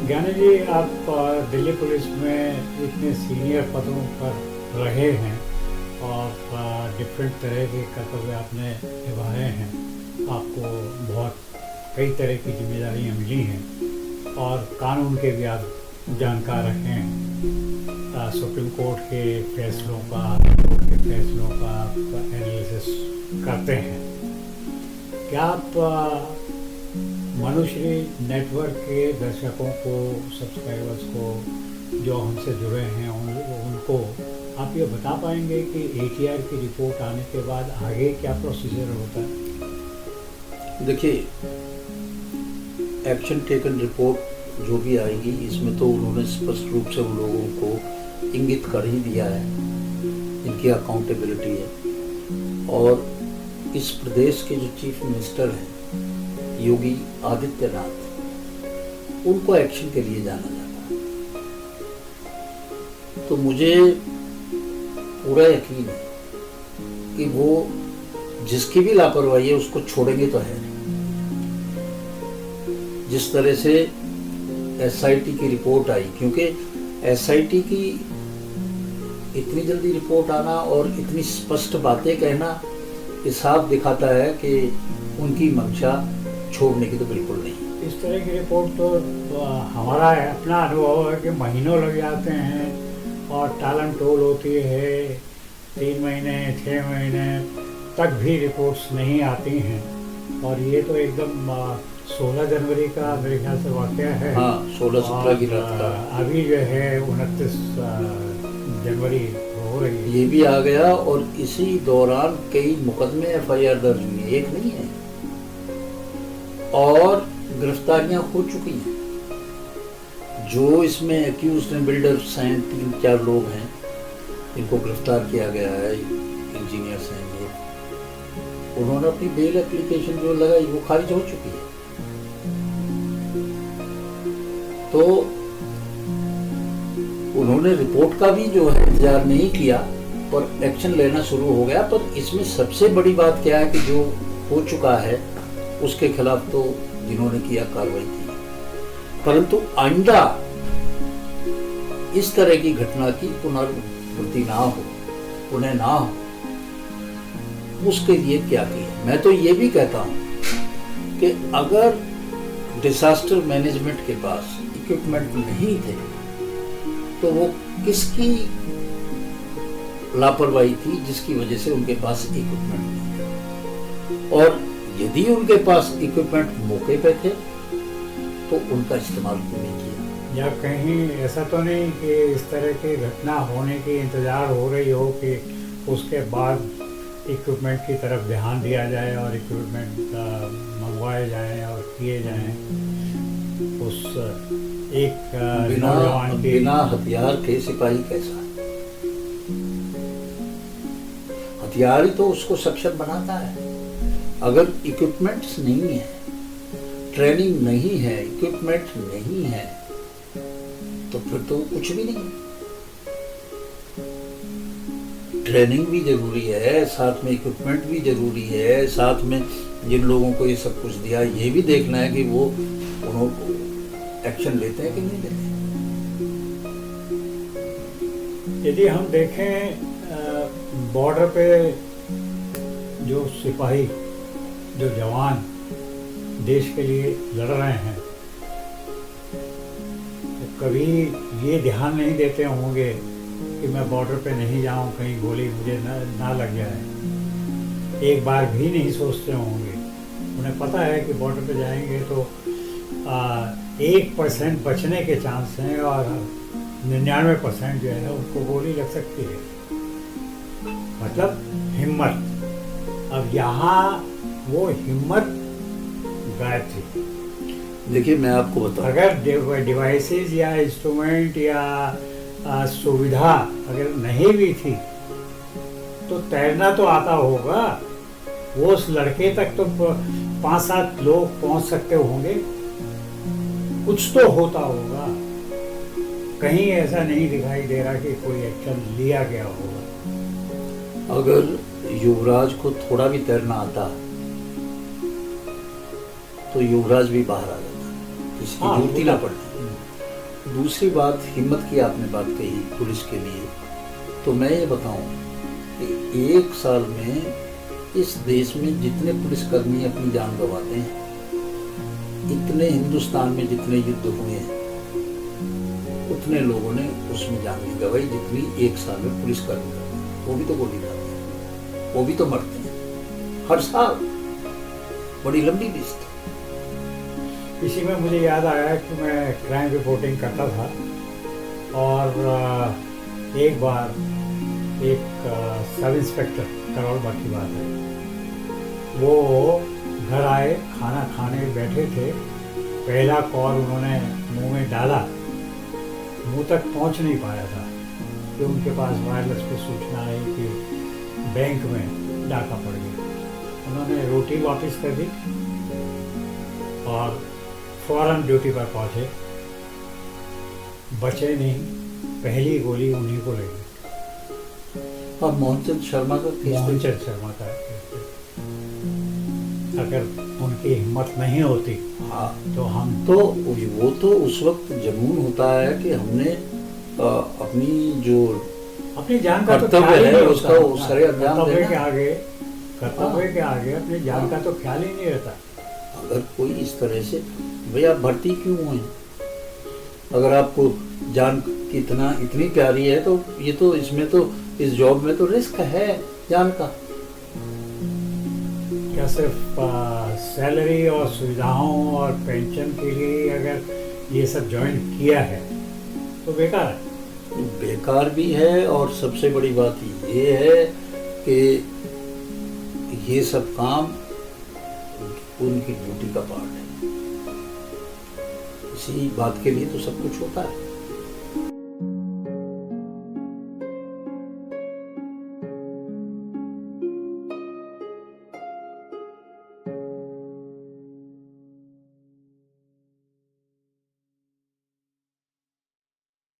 ज्ञानी जी, आप दिल्ली पुलिस में इतने सीनियर पदों पर रहे हैं और डिफरेंट तरह के कर्तव्य आपने निभाए हैं। आपको बहुत कई तरह की जिम्मेदारियां मिली हैं और कानून के भी आप जानकार रहे हैं। सुप्रीम कोर्ट के फैसलों का, हाई कोर्ट के फैसलों का आप एनालिसिस करते हैं। क्या आप मनुश्री नेटवर्क के दर्शकों को, सब्सक्राइबर्स को जो हमसे जुड़े हैं उनको आप ये बता पाएंगे कि एटीआर की रिपोर्ट आने के बाद आगे क्या प्रोसीजर होता है? देखिए, एक्शन टेकन रिपोर्ट जो भी आएगी, इसमें तो उन्होंने स्पष्ट रूप से उन लोगों को इंगित कर ही दिया है, इनकी अकाउंटेबिलिटी है। और इस प्रदेश के जो चीफ मिनिस्टर हैं योगी आदित्यनाथ, उनको एक्शन के लिए जाना जाता है। तो मुझे पूरा यकीन है कि वो जिसकी भी लापरवाही है उसको छोड़ेंगे तो है नहीं। जिस तरह से एसआईटी की रिपोर्ट आई, क्योंकि एसआईटी की इतनी जल्दी रिपोर्ट आना और इतनी स्पष्ट बातें कहना ये साफ दिखाता है कि उनकी मंशा छोड़ने की तो बिल्कुल नहीं। इस तरह की रिपोर्ट तो हमारा अपना अनुभव है कि महीनों लग जाते हैं और टालम टोल होती है। 3 महीने 6 महीने तक भी रिपोर्ट्स नहीं आती हैं। और ये तो एकदम 16 जनवरी का मेरे ख्याल से वाक़या है। हाँ, 16-17 की रात का। अभी जो है 29 जनवरी हो रही है। ये भी आ गया और इसी दौरान कई मुकदमे एफआईआर दर्ज हुई, एक नहीं है, और गिरफ्तारियां हो चुकी हैं। जो इसमें एक्यूज हैं, बिल्डर्स हैं, 3-4 लोग हैं इनको गिरफ्तार किया गया है, इंजीनियर्स हैं ये, उन्होंने अपनी बेल एप्लीकेशन जो लगाई वो खारिज हो चुकी है। तो उन्होंने रिपोर्ट का भी जो है इंतजार नहीं किया और एक्शन लेना शुरू हो गया। पर इसमें सबसे बड़ी बात क्या है कि जो हो चुका है उसके खिलाफ तो जिन्होंने किया कार्रवाई की, परंतु आइंदा इस तरह की घटना की पुनरावृत्ति ना हो, पुनः ना हो, उसके लिए क्या किया। मैं तो ये भी कहता हूं कि अगर डिजास्टर मैनेजमेंट के पास इक्विपमेंट नहीं थे तो वो किसकी लापरवाही थी जिसकी वजह से उनके पास इक्विपमेंट नहीं, और यदि उनके पास इक्विपमेंट मौके पे थे तो उनका इस्तेमाल क्यों नहीं किया। या कहीं ऐसा तो नहीं कि इस तरह की घटना होने की इंतज़ार हो रही हो कि उसके बाद इक्विपमेंट की तरफ ध्यान दिया जाए और इक्विपमेंट मंगवाए जाएं और किए जाएं। उस एक बिना हथियार के सिपाही कैसा है? हथियार ही तो उसको सक्षम बनाता है। अगर इक्विपमेंट्स नहीं है, ट्रेनिंग नहीं है, इक्विपमेंट नहीं है, तो फिर तो कुछ भी नहीं। ट्रेनिंग भी जरूरी है, साथ में इक्विपमेंट भी जरूरी है, साथ में जिन लोगों को ये सब कुछ दिया ये भी देखना है कि वो उन्होंने एक्शन लेते हैं कि नहीं लेते। यदि हम देखें बॉर्डर पे जो सिपाही, जो जवान देश के लिए लड़ रहे हैं, तो कभी ये ध्यान नहीं देते होंगे कि मैं बॉर्डर पे नहीं जाऊं, कहीं गोली मुझे ना लग जाए। एक बार भी नहीं सोचते होंगे। उन्हें पता है कि बॉर्डर पे जाएंगे तो 1% बचने के चांस हैं और 99% जो है ना उनको गोली लग सकती है। मतलब हिम्मत। अब यहाँ वो हिम्मत गायब थी। देखिए, मैं आपको बताऊं, अगर डिवाइसेस या इंस्ट्रूमेंट या सुविधा अगर नहीं भी थी तो तैरना तो आता होगा। वो उस लड़के तक तो 5-7 लोग पहुंच सकते होंगे, कुछ तो होता होगा। कहीं ऐसा नहीं दिखाई दे रहा कि कोई एक्शन लिया गया होगा। अगर युवराज को थोड़ा भी तैरना आता तो युवराज भी बाहर आ जाता, इसकी जरूरत ही ना पड़ती। दूसरी बात, हिम्मत की आपने बात कही पुलिस के लिए, तो मैं ये बताऊं कि 1 साल में इस देश में जितने पुलिसकर्मी अपनी जान गंवाते हैं, इतने हिंदुस्तान में जितने युद्ध हुए हैं, उतने लोगों ने उसमें जान नहीं गंवाई जितनी 1 साल में पुलिसकर्मी करते हैं। वो भी तो गोली खाते हैं, वो भी तो मरते हैं हर साल। बड़ी लंबी लिस्ट। इसी में मुझे याद आया कि मैं क्राइम रिपोर्टिंग करता था और एक बार एक सब इंस्पेक्टर, करोलबाग की बात है, वो घर आए, खाना खाने बैठे थे, पहला कॉल उन्होंने मुंह में डाला, मुंह तक पहुंच नहीं पाया था कि उनके पास वायरलेस पे सूचना आई कि बैंक में डाका पड़ गया। उन्होंने रोटी वापस कर दी और फौरन ड्यूटी पर पहुंचे। बचे नहीं, पहली गोली उन्हीं को लगी। और मोहनचंद शर्मा का केस, मोहनचंद शर्मा का केस, अगर उनकी हिम्मत नहीं होती, हाँ, तो हम तो वो तो उस वक्त जुनून होता है कि हमने अपनी जो अपनी जान का तो कर्तव्य ख्याल ही है नहीं उसका होता। वो सरे अंजाम कर्तव्य देना। के आगे, कर्तव्य के आगे अपनी जान का तो ख्याल ही नहीं रहता। अगर कोई इस तरह से, भाई आप भर्ती क्यों हुए? अगर आपको जान की इतनी प्यारी है तो ये तो इसमें तो इस जॉब में तो रिस्क है जान का। क्या सिर्फ सैलरी और सुविधाओं और पेंशन के लिए अगर ये सब ज्वाइन किया है तो बेकार है। बेकार भी है, और सबसे बड़ी बात ये है कि ये सब काम उनकी ड्यूटी का पार्ट है। इसी बात के लिए तो सब कुछ होता है।